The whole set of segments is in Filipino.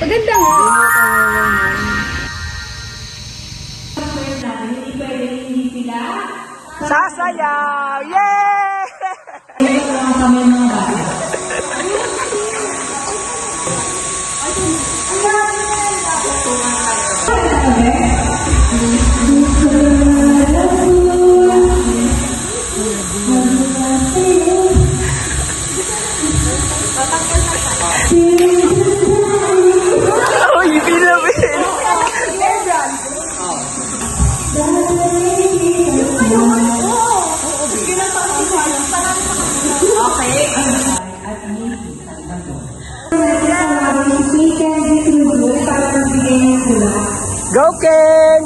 Maganda nga. Sasayaw! Yay! Oh, you feel it? Go, Ken!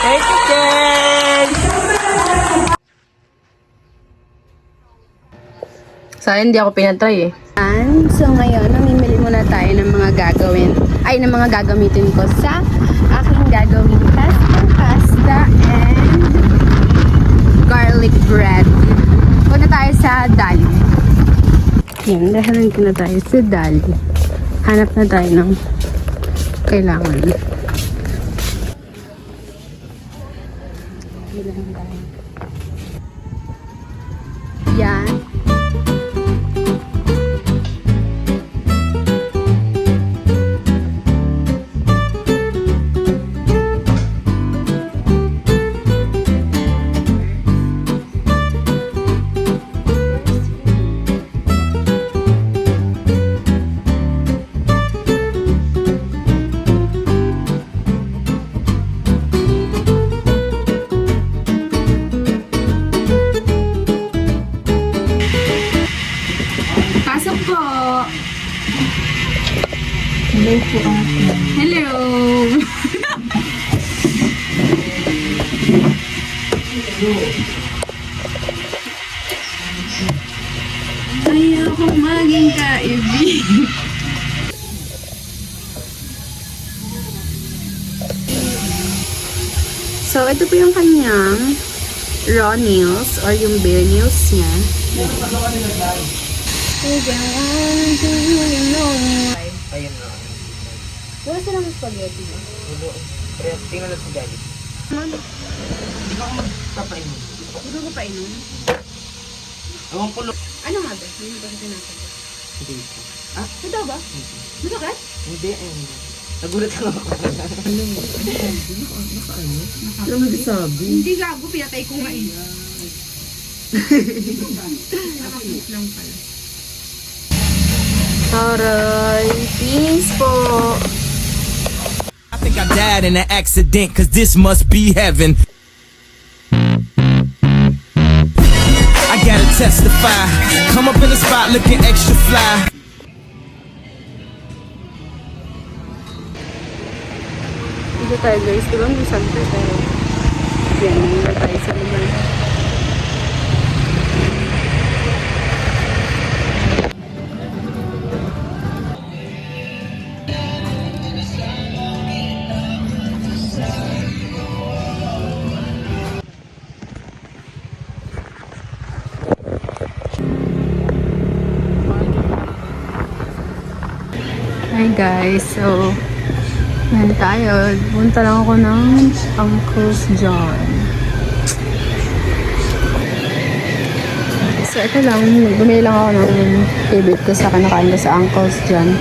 Thank you, Ken! Sayang, hindi ako pinatry eh. So ngayon, mamimili muna tayo ng mga gagamitin ko sa aking gagawing pasta and garlic bread. Punta tayo sa Dali. Yan, dahalan ko na tayo sa Dali. Hanap na tayo ng kailangan. Yan. Pasok po. Hello po. Hello. Ayokong maging kaibig. So, ito po yung kanyang raw nails or yung bare nails niya. Ayun na. Wala silang spaghetti. Tingnan natin si Daddy. Hindi ko magpapainom. Hindi ko pa inom. Ewan ko lo. Ano nga ba? Hindi ba kasi nasagot? Hindi. Ito ba? Masakit? Hindi. Nagulat ako. Ano nagsabi? Hindi gago, pinatay ko nga eh. Nakakit lang pala. Taray, peace po. I think I died in an accident, cause this must be heaven. I gotta testify. Come up in the spot looking extra fly. Dito tayo guys, diba may center tayo. Yan, nandito tayo sa lugar. Hi guys, so yan tayo. Punta lang ako ng Uncle's John. So ito lang, bumili lang ako ng favorite ko sa kinakain ko sa Uncle's John.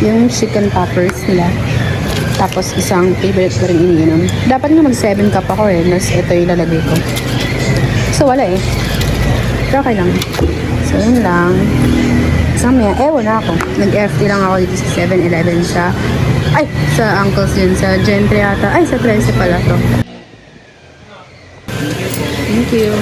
Yung chicken poppers nila. Tapos isang favorite ko rin iniinom. Dapat nga mag 7 cup ako eh. Mas ito yung lalagay ko. So wala eh. Pero okay lang. So yun lang. Samaya, wala ako. Nag-FT lang ako dito sa 7-Eleven sa Uncle's yun, sa Gentry yata. Sa 13 pala to. Thank you.